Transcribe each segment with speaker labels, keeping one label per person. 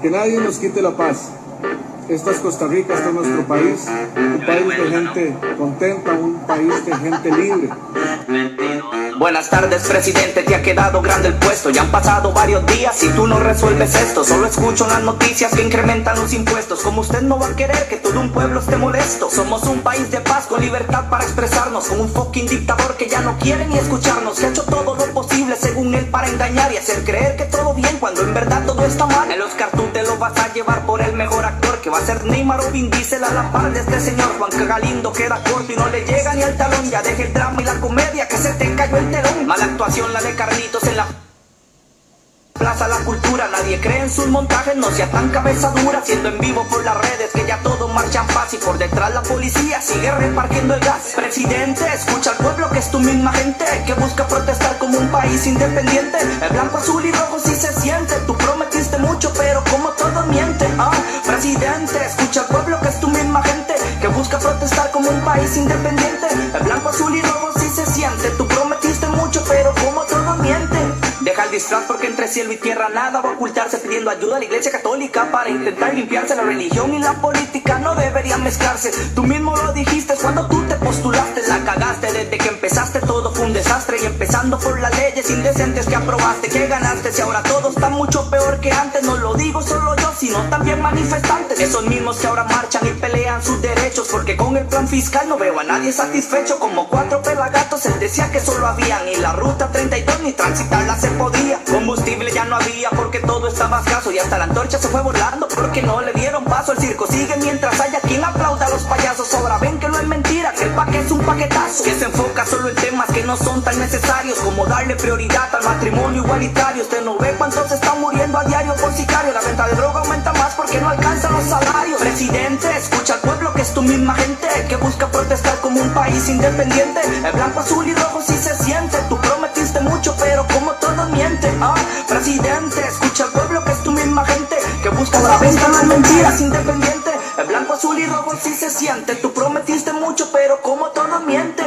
Speaker 1: Que nadie nos quite la paz. Esta es Costa Rica, este es nuestro país, un país de gente contenta, un país de gente libre.
Speaker 2: Buenas tardes, presidente, te ha quedado grande el puesto. Ya han pasado varios días y tú no resuelves esto. Solo escucho en las noticias que incrementan los impuestos. Como usted no va a querer que todo un pueblo esté molesto. Somos un país de paz con libertad para expresarnos, con un fucking dictador que ya no quiere ni escucharnos, que ha hecho todo lo posible según él para engañar y hacer creer que todo bien cuando en verdad todo está mal. El Oscar tú te lo vas a llevar por el mejor actor, que va a ser Neymar o Vin Diesel a la par de este señor. Juan Galindo queda corto y no le llega ni al talón. Ya deje el drama y la comedia, que se te cayó el telón. Mala actuación la de Carlitos en la Plaza La Cultura. Nadie cree en sus montajes, no sea tan cabeza dura, haciendo en vivo por las redes que ya todo marcha en paz y por detrás la policía sigue repartiendo el gas. Presidente, escucha al pueblo que es tu misma gente, que busca protestar como un país independiente. El blanco, azul y rojo sí se siente. Tú prometiste mucho pero como todo miente. Presidente, escucha al pueblo que es tu misma gente, que busca protestar como un país independiente. El blanco, azul y rojo sí se siente. Tú prometiste mucho pero como todo miente. Deja el disfraz porque entre cielo y tierra nada va a ocultarse, pidiendo ayuda a la iglesia católica para intentar limpiarse. La religión y la política no deberían mezclarse. Tú mismo lo dijiste cuando tú te postulaste. La cagaste desde que empezaste, todo fue un desastre. Y empezando por las leyes indecentes que aprobaste, que ganaste. Si ahora todo está mucho peor que antes, no lo digo solo yo, sino también manifestantes. Esos mismos que ahora marchan y pelean sus derechos, porque con el plan fiscal no veo a nadie satisfecho. Como 4 pelagatos, él decía que solo habían, y la ruta 32 ni transitarla se podía. Combustible ya no había porque todo estaba escaso, y hasta la antorcha se fue volando porque no le dieron paso. El circo sigue mientras haya quien aplauda a los payasos. Ahora ven que no es mentira, que el paquete es un paquetazo, que se enfoca solo en temas que no son tan necesarios, como darle prioridad al matrimonio igualitario. Usted no ve cuántos están muriendo a diario por sicario. La venta de droga aumenta más porque no alcanzan los salarios. Presidente, escucha al pueblo que es tu misma gente, que busca protestar como un país independiente. El blanco, azul y rojo sí se siente. Tú prometiste mucho pero como todo miente. Presidente, escucha al pueblo que es tu misma gente, que busca la venta no es mentiras independiente. El blanco, azul y rojo sí se siente. Tú prometiste mucho pero como todo miente.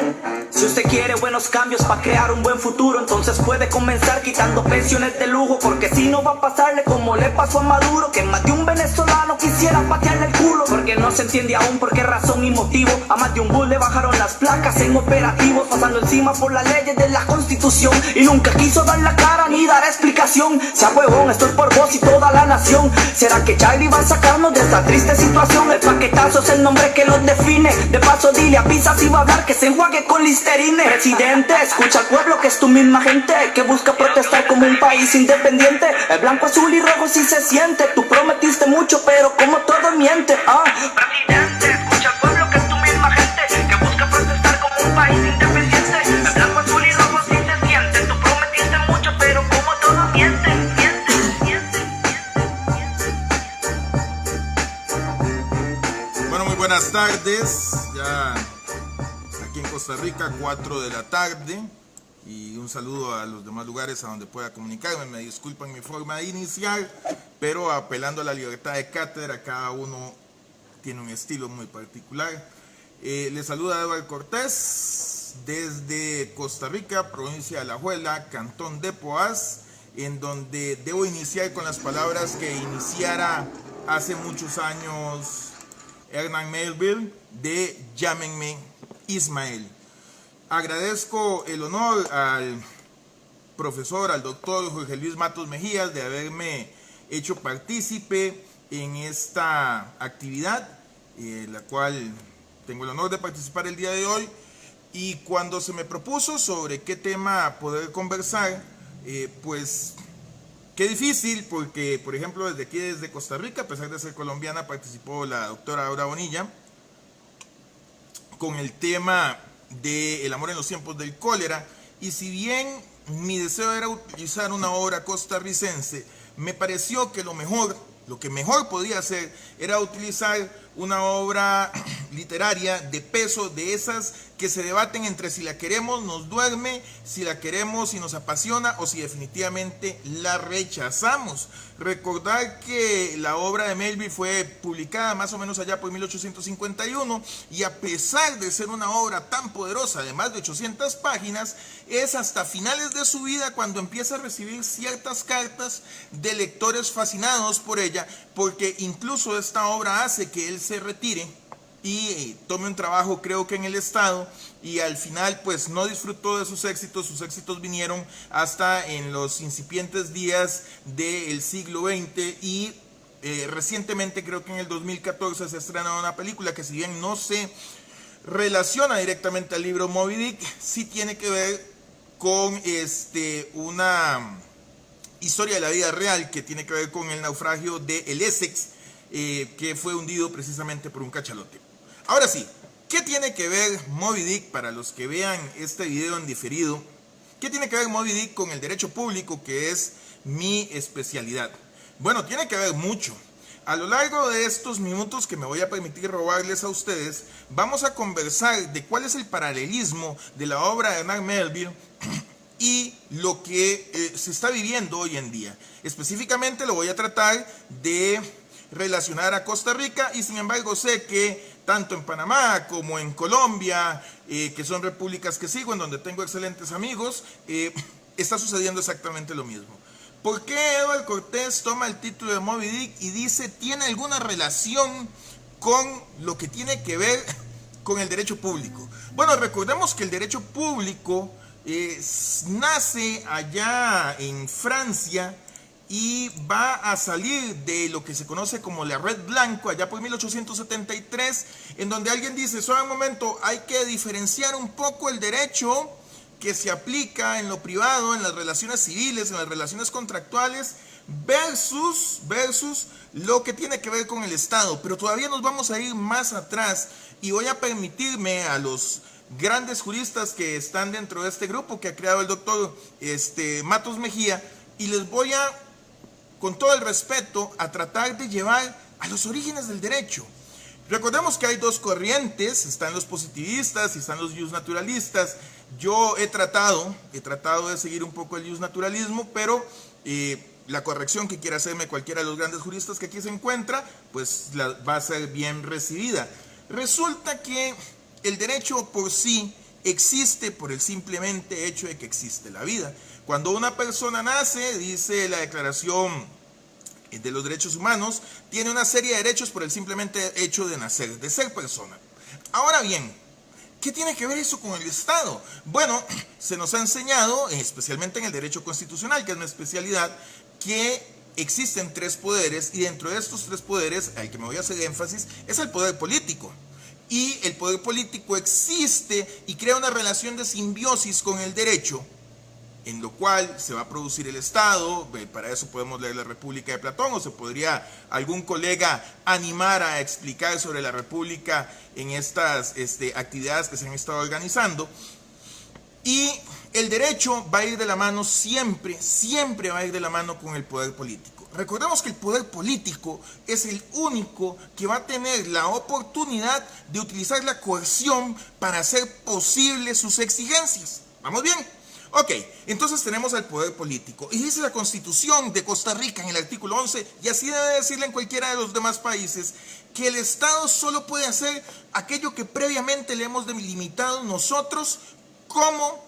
Speaker 2: Si usted quiere buenos cambios para crear un buen futuro, entonces puede comenzar quitando pensiones de lujo, porque si no va a pasarle como le pasó a Maduro, que más de un venezolano quisiera patearle el culo. Porque no se entiende aún por qué razón y motivo a más de un bus le bajaron las placas en operativos, pasando encima por las leyes de la Constitución, y nunca quiso dar la cara ni dar explicación. Sea huevón, esto es por vos y toda la nación. ¿Será que Charlie va a sacarnos de esta triste situación? El paquetazo es el nombre que los define. De paso dile a Pisa si va a hablar que se enjuague con Listerine. Presidente, escucha al pueblo que es tu misma gente, que busca protestar como un país independiente. El blanco, azul y rojo sí se siente. Tú prometiste mucho pero como todo miente. Presidente, escucha al pueblo que es tu misma gente, que busca protestar como un país independiente. El blanco, azul y rojo sí se siente. Tú prometiste mucho pero como todo miente.
Speaker 3: Bueno, muy buenas tardes. Ya aquí en Costa Rica, 4 de la tarde. Y un saludo a los demás lugares a donde pueda comunicarme. Me disculpan mi forma de iniciar, pero apelando a la libertad de cátedra, cada uno tiene un estilo muy particular. Les saluda Eduardo Cortés desde Costa Rica, provincia de Alajuela, cantón de Poás, en donde debo iniciar con las palabras que iniciara hace muchos años Hernán Melville, de Llámenme Ismael. Agradezco el honor al profesor, al doctor Jorge Luis Matos Mejías, de haberme hecho partícipe en esta actividad, la cual tengo el honor de participar el día de hoy. Y cuando se me propuso sobre qué tema poder conversar, pues qué difícil, porque por ejemplo desde aquí, desde Costa Rica, a pesar de ser colombiana, participó la doctora Aura Bonilla con el tema de El amor en los tiempos del cólera. Y si bien mi deseo era utilizar una obra costarricense, me pareció que lo que mejor podía hacer era utilizar una obra literaria de peso, de esas que se debaten entre si la queremos nos duerme, si la queremos y nos apasiona o si definitivamente la rechazamos. Recordar que la obra de Melville fue publicada más o menos allá por 1851 y a pesar de ser una obra tan poderosa de más de 800 páginas, es hasta finales de su vida cuando empieza a recibir ciertas cartas de lectores fascinados por ella, porque incluso esta obra hace que él se retire y tome un trabajo, creo que en el Estado, y al final pues no disfrutó de sus éxitos vinieron hasta en los incipientes días del siglo XX y recientemente, creo que en el 2014 se estrenó una película que si bien no se relaciona directamente al libro Moby Dick, sí tiene que ver con una historia de la vida real que tiene que ver con el naufragio de el Essex, que fue hundido precisamente por un cachalote. Ahora sí, ¿qué tiene que ver Moby Dick, para los que vean este video en diferido? ¿Qué tiene que ver Moby Dick con el derecho público, que es mi especialidad? Bueno, tiene que ver mucho. A lo largo de estos minutos que me voy a permitir robarles a ustedes, vamos a conversar de cuál es el paralelismo de la obra de Ernest Melville y lo que se está viviendo hoy en día. Específicamente lo voy a tratar de relacionar a Costa Rica y sin embargo sé que tanto en Panamá como en Colombia, que son repúblicas que sigo, en donde tengo excelentes amigos, está sucediendo exactamente lo mismo. ¿Por qué Edward Cortés toma el título de Moby Dick y dice tiene alguna relación con lo que tiene que ver con el derecho público? Bueno, recordemos que el derecho público nace allá en Francia y va a salir de lo que se conoce como la Red Blanco, allá por 1873, en donde alguien dice, solo un momento, hay que diferenciar un poco el derecho que se aplica en lo privado, en las relaciones civiles, en las relaciones contractuales, versus lo que tiene que ver con el Estado. Pero todavía nos vamos a ir más atrás y voy a permitirme a los grandes juristas que están dentro de este grupo que ha creado el doctor Matos Mejía, y les voy a, con todo el respeto, a tratar de llevar a los orígenes del derecho. Recordemos que hay dos corrientes, están los positivistas y están los justnaturalistas. Yo he tratado de seguir un poco el justnaturalismo, pero la corrección que quiera hacerme cualquiera de los grandes juristas que aquí se encuentra, pues va a ser bien recibida. Resulta que el derecho por sí existe por el simplemente hecho de que existe la vida. Cuando una persona nace, dice la Declaración de los Derechos Humanos, tiene una serie de derechos por el simplemente hecho de nacer, de ser persona. Ahora bien, ¿qué tiene que ver eso con el Estado? Bueno, se nos ha enseñado, especialmente en el derecho constitucional, que es mi especialidad, que existen tres poderes, y dentro de estos tres poderes, al que me voy a hacer énfasis, es el poder político. Y el poder político existe y crea una relación de simbiosis con el derecho, en lo cual se va a producir el Estado. Para eso podemos leer la República de Platón, o se podría algún colega animar a explicar sobre la República en estas actividades que se han estado organizando. Y el derecho va a ir de la mano siempre va a ir de la mano con el poder político. Recordemos que el poder político es el único que va a tener la oportunidad de utilizar la coerción para hacer posible sus exigencias. ¿Vamos bien? Ok, entonces tenemos al poder político. Y dice la Constitución de Costa Rica en el artículo 11, y así debe decirle en cualquiera de los demás países, que el Estado solo puede hacer aquello que previamente le hemos delimitado nosotros como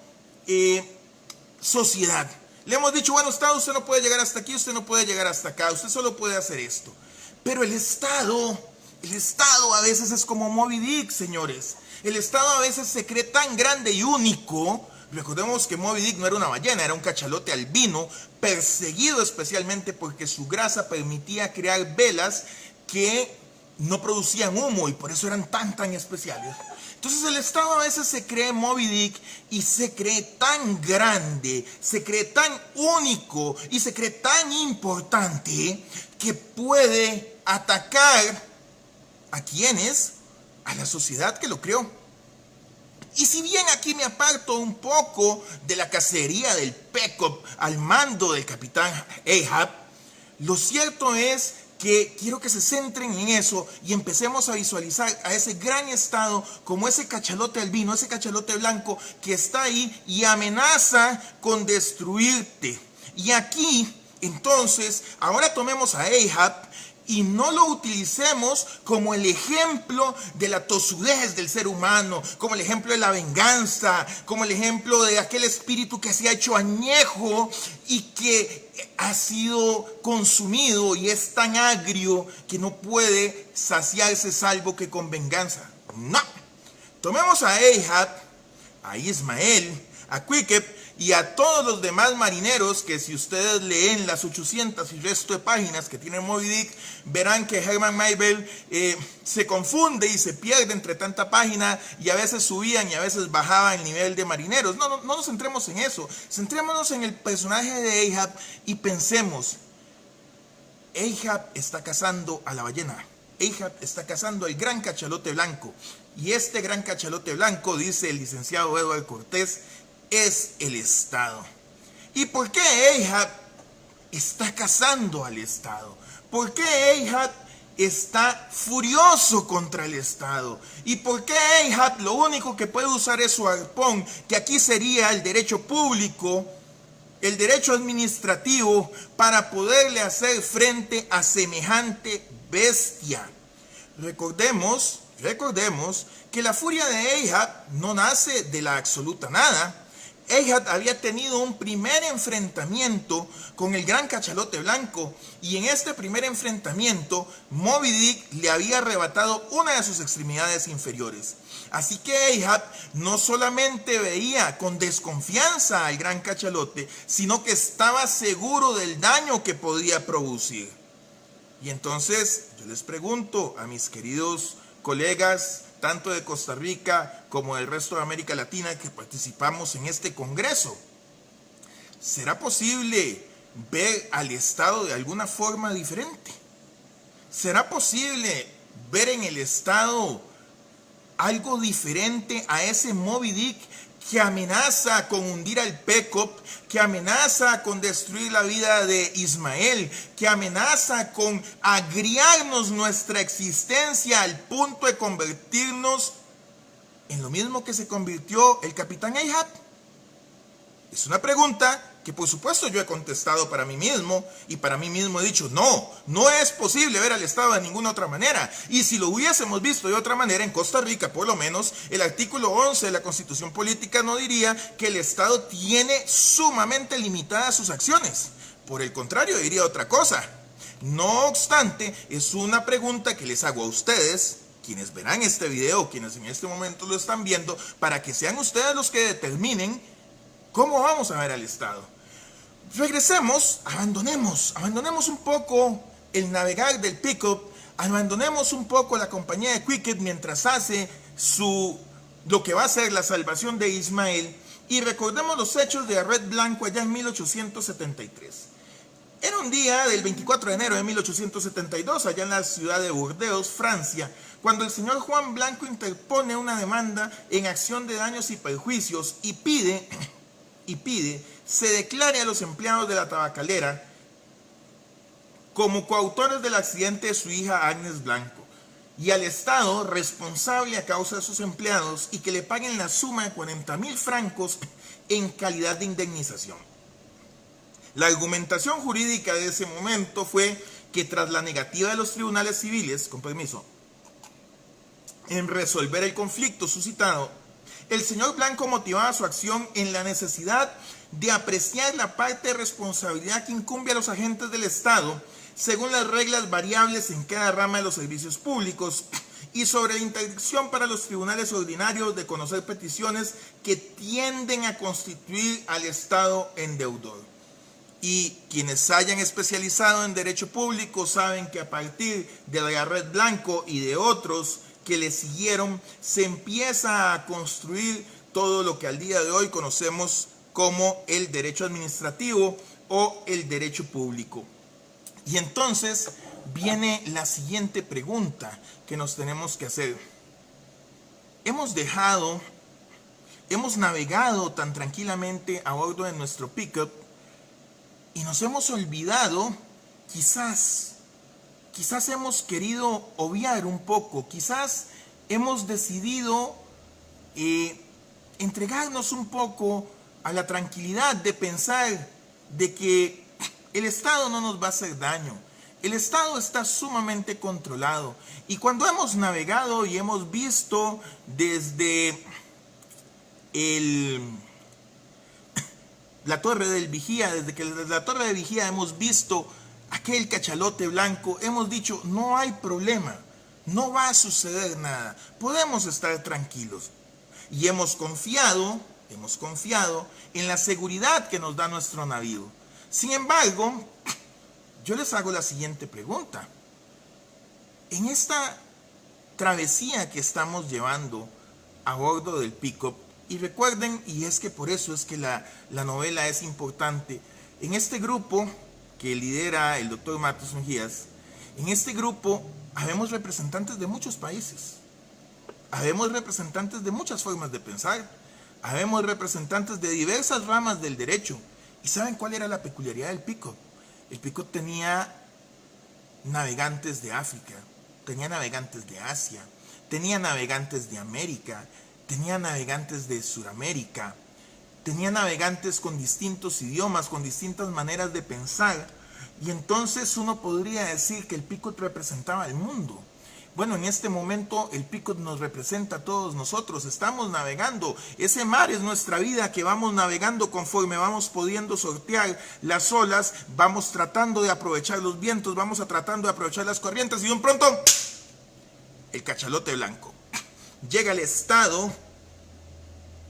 Speaker 3: sociedad. Le hemos dicho, bueno, Estado, usted no puede llegar hasta aquí, usted no puede llegar hasta acá, usted solo puede hacer esto. Pero el Estado a veces es como Moby Dick, señores. El Estado a veces se cree tan grande y único. Recordemos que Moby Dick no era una ballena, era un cachalote albino, perseguido especialmente porque su grasa permitía crear velas que no producían humo y por eso eran tan especiales. Entonces el Estado a veces se cree Moby Dick y se cree tan grande, se cree tan único y se cree tan importante que puede atacar ¿a quiénes? A la sociedad que lo creó. Y si bien aquí me aparto un poco de la cacería del Pequod al mando del capitán Ahab, lo cierto es que quiero que se centren en eso y empecemos a visualizar a ese gran Estado como ese cachalote albino, ese cachalote blanco que está ahí y amenaza con destruirte. Y aquí, entonces, ahora tomemos a Ahab y no lo utilicemos como el ejemplo de la tosudez del ser humano, como el ejemplo de la venganza, como el ejemplo de aquel espíritu que se ha hecho añejo y que ha sido consumido y es tan agrio que no puede saciarse salvo que con venganza. No. Tomemos a Ahab, a Ismael, a Quickep y a todos los demás marineros que, si ustedes leen las 800 y resto de páginas que tiene Moby Dick, verán que Herman Melville se confunde y se pierde entre tanta página, y a veces subían y a veces bajaban el nivel de marineros. No nos centremos en eso, centrémonos en el personaje de Ahab y pensemos: Ahab está cazando a la ballena, Ahab está cazando al gran cachalote blanco, y este gran cachalote blanco, dice el licenciado Edward Cortés, es el Estado. ¿Y por qué Ahab está cazando al Estado? ¿Por qué Ahab está furioso contra el Estado? ¿Y por qué Ahab lo único que puede usar es su arpón, que aquí sería el derecho público, el derecho administrativo, para poderle hacer frente a semejante bestia? Recordemos que la furia de Ahab no nace de la absoluta nada. Ahab había tenido un primer enfrentamiento con el gran cachalote blanco, y en este primer enfrentamiento Moby Dick le había arrebatado una de sus extremidades inferiores. Así que Ahab no solamente veía con desconfianza al gran cachalote, sino que estaba seguro del daño que podía producir. Y entonces yo les pregunto a mis queridos colegas, tanto de Costa Rica como del resto de América Latina, que participamos en este congreso: ¿será posible ver al Estado de alguna forma diferente? ¿Será posible ver en el Estado algo diferente a ese Moby Dick que amenaza con hundir al Pequod, que amenaza con destruir la vida de Ismael, que amenaza con agriarnos nuestra existencia al punto de convertirnos en lo mismo que se convirtió el capitán Ahab? Es una pregunta que por supuesto yo he contestado para mí mismo, y para mí mismo he dicho: no es posible ver al Estado de ninguna otra manera. Y si lo hubiésemos visto de otra manera en Costa Rica, por lo menos el artículo 11 de la Constitución Política no diría que el Estado tiene sumamente limitadas sus acciones. Por el contrario, diría otra cosa. No obstante, es una pregunta que les hago a ustedes, quienes verán este video, quienes en este momento lo están viendo, para que sean ustedes los que determinen cómo vamos a ver al Estado. Regresemos, abandonemos un poco el navegar del Pequod, abandonemos un poco la compañía de Quickep mientras hace lo que va a ser la salvación de Ismael, y recordemos los hechos de Arret Blanco allá en 1873. Era un día del 24 de enero de 1872, allá en la ciudad de Burdeos, Francia, cuando el señor Juan Blanco interpone una demanda en acción de daños y perjuicios y pide se declare a los empleados de la tabacalera como coautores del accidente de su hija Agnes Blanco, y al Estado responsable a causa de sus empleados, y que le paguen la suma de 40,000 francos en calidad de indemnización. La argumentación jurídica de ese momento fue que, tras la negativa de los tribunales civiles, en resolver el conflicto suscitado, el señor Blanco motivaba su acción en la necesidad de apreciar la parte de responsabilidad que incumbe a los agentes del Estado según las reglas variables en cada rama de los servicios públicos, y sobre la interdicción para los tribunales ordinarios de conocer peticiones que tienden a constituir al Estado en deudor. Y quienes hayan especializado en derecho público saben que a partir de la Arret Blanco y de otros que le siguieron, se empieza a construir todo lo que al día de hoy conocemos como el derecho administrativo o el derecho público. Y entonces viene la siguiente pregunta que nos tenemos que hacer. Hemos navegado tan tranquilamente a bordo de nuestro Pequod y nos hemos olvidado, quizás, quizás hemos querido obviar un poco, quizás hemos decidido entregarnos un poco a la tranquilidad de pensar de que el Estado no nos va a hacer daño. El Estado está sumamente controlado. Y cuando hemos navegado y hemos visto desde la Torre del Vigía, desde que desde la Torre de Vigía hemos visto aquel cachalote blanco, hemos dicho, no hay problema, no va a suceder nada, podemos estar tranquilos. Y hemos confiado en la seguridad que nos da nuestro navío. Sin embargo, yo les hago la siguiente pregunta. En esta travesía que estamos llevando a bordo del Peacock, y recuerden, y es que por eso es que la novela es importante, en este grupo que lidera el doctor Matos Mejías, en este grupo habemos representantes de muchos países, habemos representantes de muchas formas de pensar, habemos representantes de diversas ramas del derecho. ¿Y saben cuál era la peculiaridad del Peacock? El Peacock tenía navegantes de África, tenía navegantes de Asia, tenía navegantes de América, tenía navegantes de Sudamérica, tenía navegantes con distintos idiomas, con distintas maneras de pensar, y entonces uno podría decir que el Peacock representaba el mundo. Bueno, en este momento el Peacock nos representa a todos nosotros, estamos navegando, ese mar es nuestra vida que vamos navegando conforme vamos pudiendo sortear las olas, vamos tratando de aprovechar los vientos, vamos tratando de aprovechar las corrientes, y de un pronto, el cachalote blanco. Llega el Estado,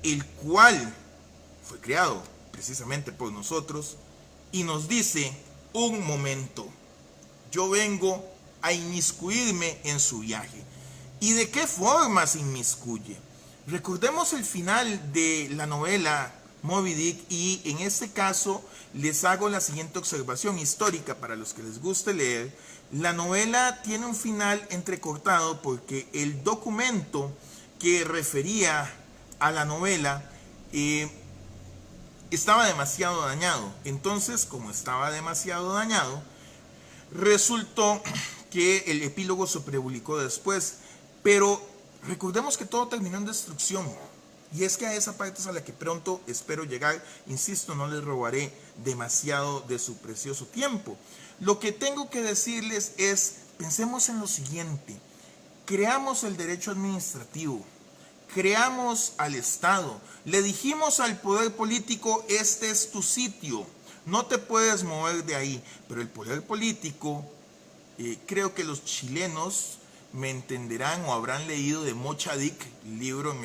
Speaker 3: el cual fue creado precisamente por nosotros, y nos dice, un momento, yo vengo a inmiscuirme en su viaje. ¿Y de qué forma se inmiscuye? Recordemos el final de la novela Moby Dick, y en este caso les hago la siguiente observación histórica para los que les guste leer. La novela tiene un final entrecortado porque el documento que refería a la novela estaba demasiado dañado. Entonces, como estaba demasiado dañado, resultó que el epílogo se publicó después, pero recordemos que todo terminó en destrucción, y es que a esa parte es a la que pronto espero llegar. Insisto, no les robaré demasiado de su precioso tiempo. Lo que tengo que decirles es, pensemos en lo siguiente: creamos el derecho administrativo, creamos al Estado, le dijimos al poder político, este es tu sitio, no te puedes mover de ahí, pero el poder político, creo que los chilenos me entenderán o habrán leído de Mocha Dick, libro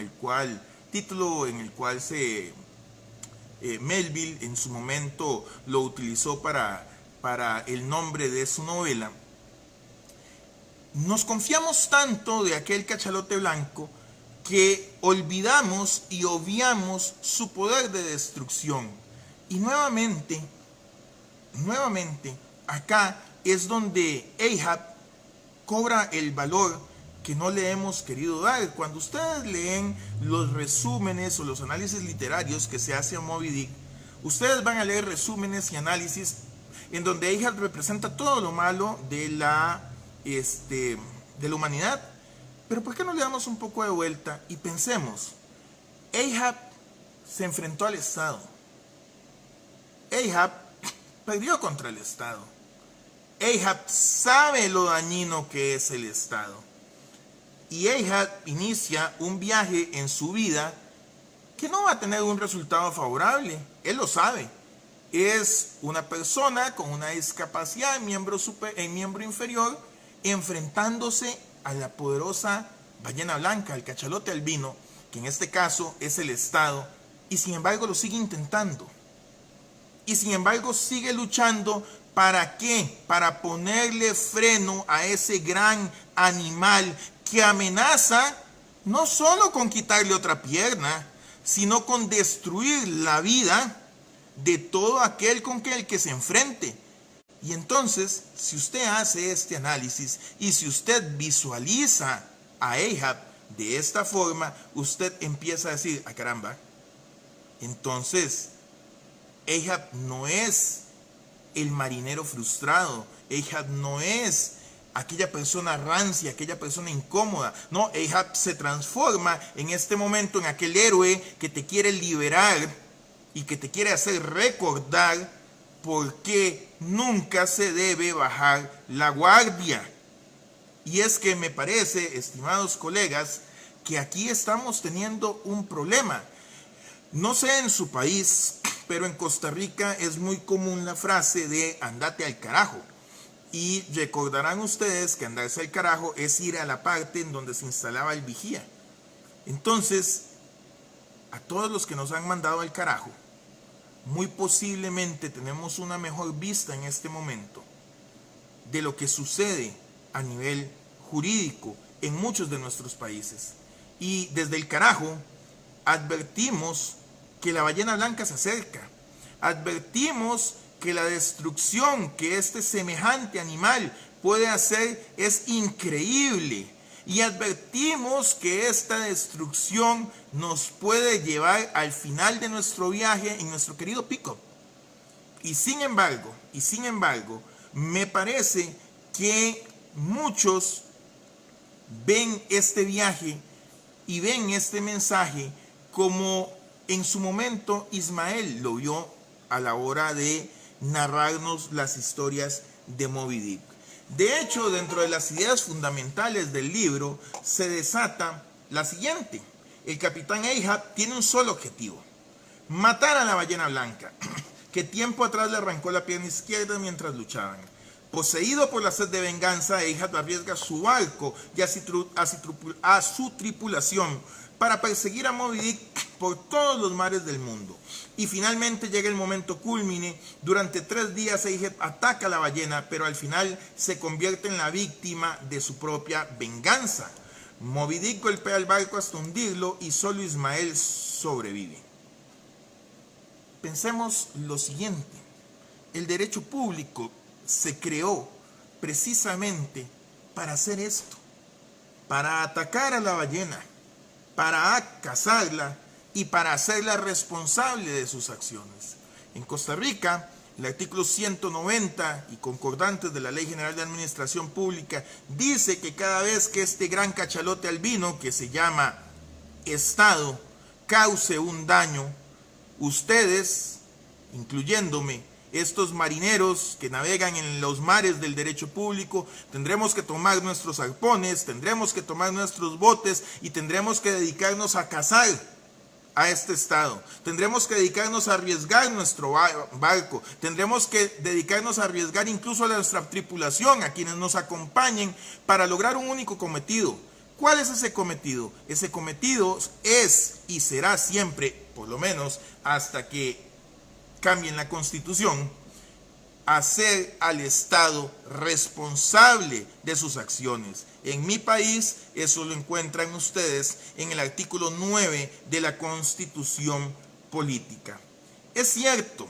Speaker 3: título en el cual Melville en su momento lo utilizó para el nombre de su novela. Nos confiamos tanto de aquel cachalote blanco que olvidamos y obviamos su poder de destrucción. Y nuevamente, acá es donde Ahab cobra el valor que no le hemos querido dar. Cuando ustedes leen los resúmenes o los análisis literarios que se hace a Moby Dick, ustedes van a leer resúmenes y análisis en donde Ahab representa todo lo malo de la humanidad. Pero ¿por qué no le damos un poco de vuelta y pensemos? Ahab se enfrentó al Estado. Ahab perdió contra el Estado. Ahab sabe lo dañino que es el Estado. Y Ahab inicia un viaje en su vida que no va a tener un resultado favorable. Él lo sabe. Es una persona con una discapacidad en miembro inferior, enfrentándose a la poderosa ballena blanca, el cachalote albino, que en este caso es el Estado, y sin embargo lo sigue intentando. Y sin embargo sigue luchando. ¿Para qué? Para ponerle freno a ese gran animal que amenaza no solo con quitarle otra pierna, sino con destruir la vida de todo aquel con el que se enfrente. Y entonces, si usted hace este análisis y si usted visualiza a Ahab de esta forma, usted empieza a decir, ¡ah, caramba! Entonces, Ahab no es el marinero frustrado, Ahab no es aquella persona rancia, aquella persona incómoda. No, Ahab se transforma en este momento en aquel héroe que te quiere liberar y que te quiere hacer recordar por qué nunca se debe bajar la guardia. Y es que me parece, estimados colegas, que aquí estamos teniendo un problema. No sé en su país, pero en Costa Rica es muy común la frase de andate al carajo. Y recordarán ustedes que andarse al carajo es ir a la parte en donde se instalaba el vigía. Entonces, a todos los que nos han mandado al carajo, muy posiblemente tenemos una mejor vista en este momento de lo que sucede a nivel jurídico en muchos de nuestros países. Y desde el carajo advertimos que la ballena blanca se acerca. Advertimos que la destrucción que este semejante animal puede hacer es increíble. Y advertimos que esta destrucción nos puede llevar al final de nuestro viaje en nuestro querido pick-up. Y sin embargo, me parece que muchos ven este viaje y ven este mensaje como en su momento Ismael lo vio a la hora de narrarnos las historias de Moby Dick. De hecho, dentro de las ideas fundamentales del libro se desata la siguiente: el capitán Ahab tiene un solo objetivo: matar a la ballena blanca, que tiempo atrás le arrancó la pierna izquierda mientras luchaban. Poseído por la sed de venganza, Ahab arriesga su barco y a su tripulación para perseguir a Moby Dick por todos los mares del mundo. Y finalmente llega el momento cúlmine. Durante 3 días Ahab ataca a la ballena, pero al final se convierte en la víctima de su propia venganza. Moby Dick golpea el barco hasta hundirlo y solo Ismael sobrevive. Pensemos lo siguiente: el derecho público se creó precisamente para hacer esto, para atacar a la ballena, para cazarla y para hacerla responsable de sus acciones. En Costa Rica, el artículo 190 y concordantes de la Ley General de Administración Pública dice que cada vez que este gran cachalote albino, que se llama Estado, cause un daño, ustedes, incluyéndome, estos marineros que navegan en los mares del derecho público, tendremos que tomar nuestros arpones, tendremos que tomar nuestros botes y tendremos que dedicarnos a cazar a este Estado. Tendremos que dedicarnos a arriesgar nuestro barco, tendremos que dedicarnos a arriesgar incluso a nuestra tripulación, a quienes nos acompañen, para lograr un único cometido. ¿Cuál es ese cometido? Ese cometido es y será siempre, por lo menos hasta que cambien la Constitución, hacer al Estado responsable de sus acciones. En mi país, eso lo encuentran ustedes en el artículo 9 de la Constitución Política. Es cierto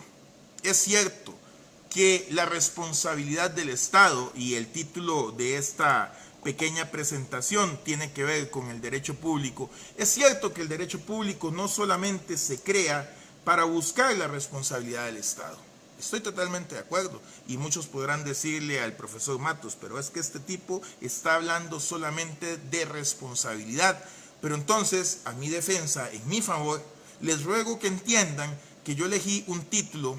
Speaker 3: que la responsabilidad del Estado, y el título de esta pequeña presentación tiene que ver con el derecho público. Es cierto que el derecho público no solamente se crea para buscar la responsabilidad del Estado. Estoy totalmente de acuerdo y muchos podrán decirle al profesor Matos, pero es que este tipo está hablando solamente de responsabilidad. Pero entonces, a mi defensa, en mi favor, les ruego que entiendan que yo elegí un título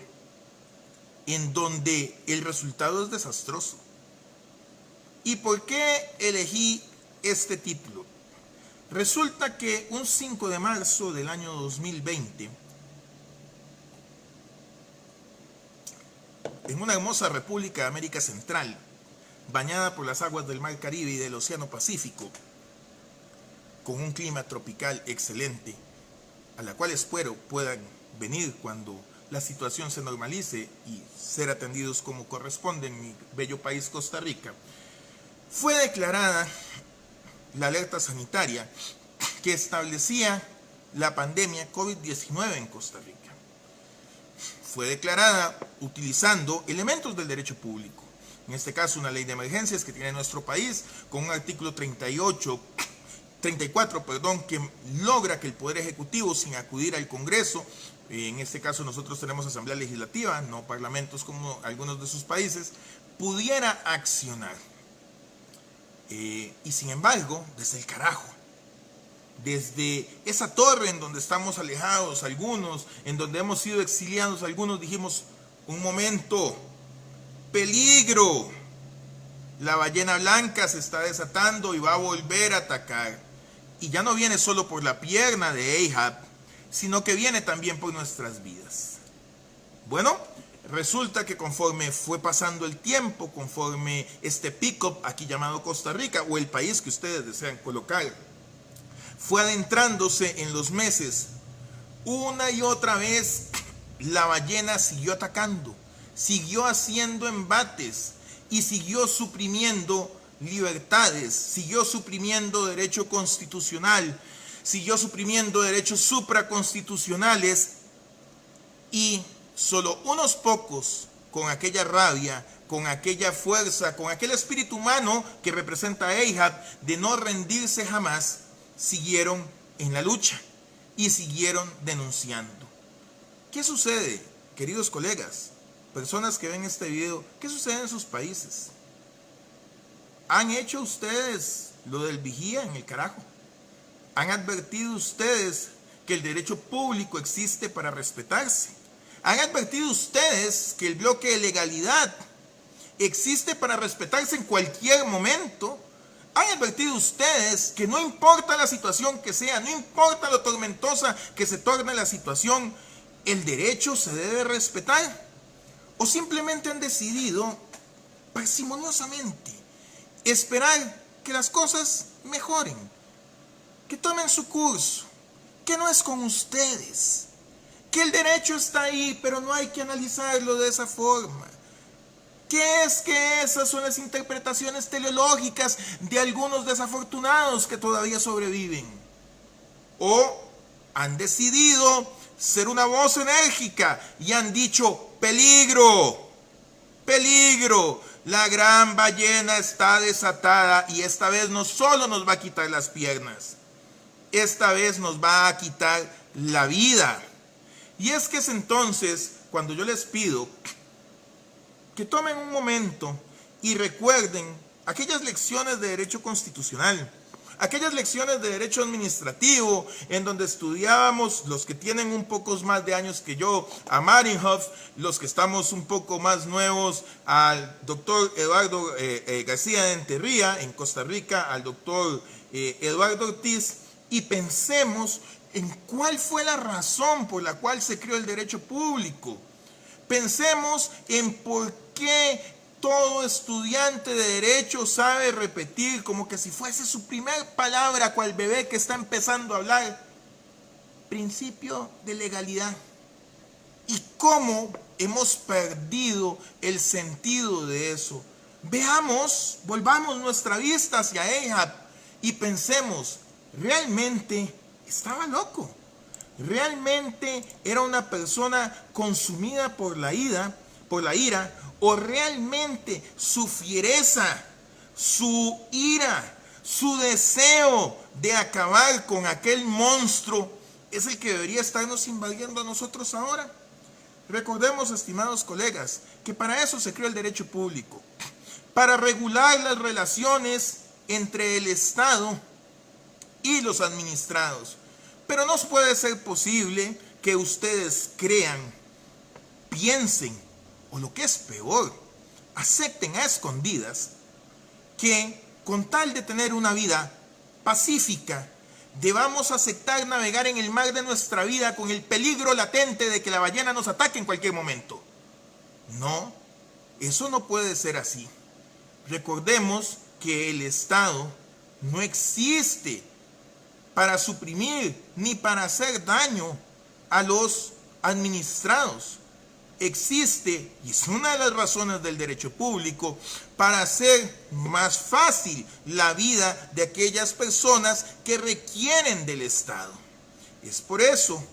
Speaker 3: en donde el resultado es desastroso. ¿Y por qué elegí este título? Resulta que un 5 de marzo del año 2020, en una hermosa república de América Central, bañada por las aguas del Mar Caribe y del Océano Pacífico, con un clima tropical excelente, a la cual espero puedan venir cuando la situación se normalice y ser atendidos como corresponde en mi bello país Costa Rica, fue declarada la alerta sanitaria que establecía la pandemia COVID-19 en Costa Rica. Fue declarada utilizando elementos del derecho público, en este caso una ley de emergencias que tiene nuestro país, con un artículo 34, que logra que el Poder Ejecutivo, sin acudir al Congreso, en este caso nosotros tenemos Asamblea Legislativa, no parlamentos como algunos de sus países, pudiera accionar. Y sin embargo, desde el carajo, desde esa torre en donde estamos alejados algunos, en donde hemos sido exiliados algunos, dijimos, un momento, peligro, la ballena blanca se está desatando y va a volver a atacar. Y ya no viene solo por la pierna de Ahab, sino que viene también por nuestras vidas. Bueno, resulta que conforme fue pasando el tiempo, conforme este pick-up aquí llamado Costa Rica, o el país que ustedes desean colocar, fue adentrándose en los meses, una y otra vez la ballena siguió atacando, siguió haciendo embates y siguió suprimiendo libertades, siguió suprimiendo derecho constitucional, siguió suprimiendo derechos supraconstitucionales, y solo unos pocos, con aquella rabia, con aquella fuerza, con aquel espíritu humano que representa a Ahab de no rendirse jamás, siguieron en la lucha y siguieron denunciando. ¿Qué sucede, queridos colegas, personas que ven este video? ¿Qué sucede en sus países? ¿Han hecho ustedes lo del vigía en el carajo? ¿Han advertido ustedes que el derecho público existe para respetarse? ¿Han advertido ustedes que el bloque de legalidad existe para respetarse en cualquier momento? ¿Han advertido ustedes que no importa la situación que sea, no importa lo tormentosa que se torne la situación, el derecho se debe respetar? ¿O simplemente han decidido parsimoniosamente esperar que las cosas mejoren, que tomen su curso, que no es con ustedes, que el derecho está ahí, pero no hay que analizarlo de esa forma? ¿Qué es que esas son las interpretaciones teleológicas de algunos desafortunados que todavía sobreviven? ¿O han decidido ser una voz enérgica y han dicho, peligro, peligro, la gran ballena está desatada y esta vez no solo nos va a quitar las piernas, esta vez nos va a quitar la vida? Y es que es entonces cuando yo les pido que tomen un momento y recuerden aquellas lecciones de derecho constitucional, aquellas lecciones de derecho administrativo, en donde estudiábamos, los que tienen un poco más de años que yo, a Marinhoff, los que estamos un poco más nuevos, al doctor Eduardo García de Enterría, en Costa Rica, al doctor Eduardo Ortiz, y pensemos en cuál fue la razón por la cual se creó el derecho público. Pensemos en por qué todo estudiante de derecho sabe repetir como que si fuese su primer palabra, cual bebé que está empezando a hablar, principio de legalidad. Y cómo hemos perdido el sentido de eso. Veamos, volvamos nuestra vista hacia Ahab y pensemos, ¿realmente estaba loco? ¿Realmente era una persona consumida por la ira, o realmente su fiereza, su ira, su deseo de acabar con aquel monstruo es el que debería estarnos invadiendo a nosotros ahora? Recordemos, estimados colegas, que para eso se creó el derecho público, para regular las relaciones entre el Estado y los administrados. Pero no puede ser posible que ustedes crean, piensen, o lo que es peor, acepten a escondidas, que con tal de tener una vida pacífica, debamos aceptar navegar en el mar de nuestra vida con el peligro latente de que la ballena nos ataque en cualquier momento. No, eso no puede ser así. Recordemos que el Estado no existe para suprimir ni para hacer daño a los administrados. Existe, y es una de las razones del derecho público, para hacer más fácil la vida de aquellas personas que requieren del Estado. Es por eso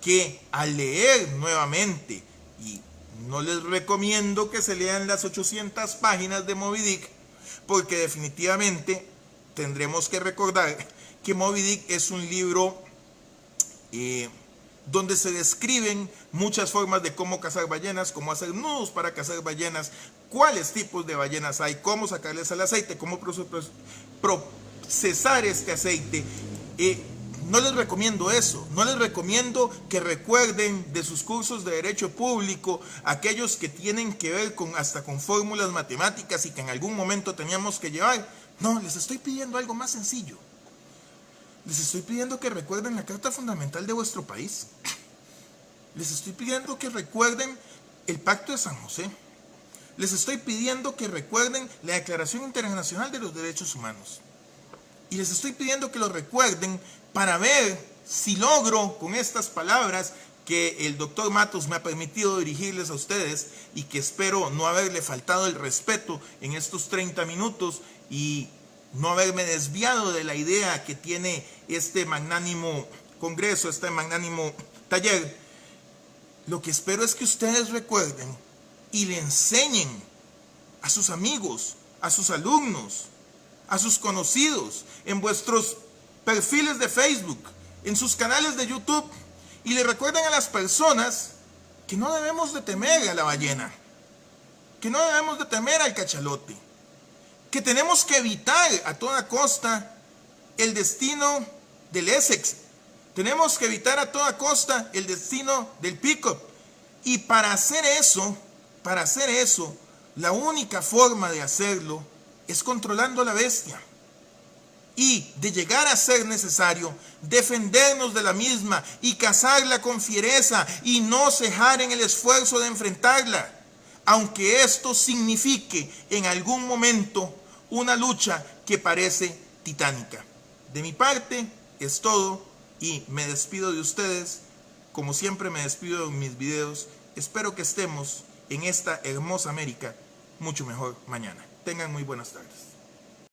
Speaker 3: que al leer nuevamente, y no les recomiendo que se lean las 800 páginas de Moby Dick, porque definitivamente tendremos que recordar que Moby Dick es un libro donde se describen muchas formas de cómo cazar ballenas, cómo hacer nudos para cazar ballenas, cuáles tipos de ballenas hay, cómo sacarles el aceite, cómo procesar este aceite. No les recomiendo eso, no les recomiendo que recuerden de sus cursos de Derecho Público, aquellos que tienen que ver hasta con fórmulas matemáticas y que en algún momento teníamos que llevar. No, les estoy pidiendo algo más sencillo. Les estoy pidiendo que recuerden la Carta Fundamental de vuestro país. Les estoy pidiendo que recuerden el Pacto de San José. Les estoy pidiendo que recuerden la Declaración Internacional de los Derechos Humanos. Y les estoy pidiendo que lo recuerden para ver si logro con estas palabras que el doctor Matos me ha permitido dirigirles a ustedes y que espero no haberle faltado el respeto en estos 30 minutos y no haberme desviado de la idea que tiene este magnánimo congreso, este magnánimo taller. Lo que espero es que ustedes recuerden y le enseñen a sus amigos, a sus alumnos, a sus conocidos, en vuestros perfiles de Facebook, en sus canales de YouTube, y le recuerden a las personas que no debemos de temer a la ballena, que no debemos de temer al cachalote, que tenemos que evitar a toda costa el destino del Essex, tenemos que evitar a toda costa el destino del Peacock, y para hacer eso, la única forma de hacerlo es controlando a la bestia. Y de llegar a ser necesario, defendernos de la misma y cazarla con fiereza y no cejar en el esfuerzo de enfrentarla, aunque esto signifique en algún momento una lucha que parece titánica. De mi parte es todo y me despido de ustedes, como siempre me despido en mis videos. Espero que estemos en esta hermosa América mucho mejor mañana. Tengan muy buenas tardes.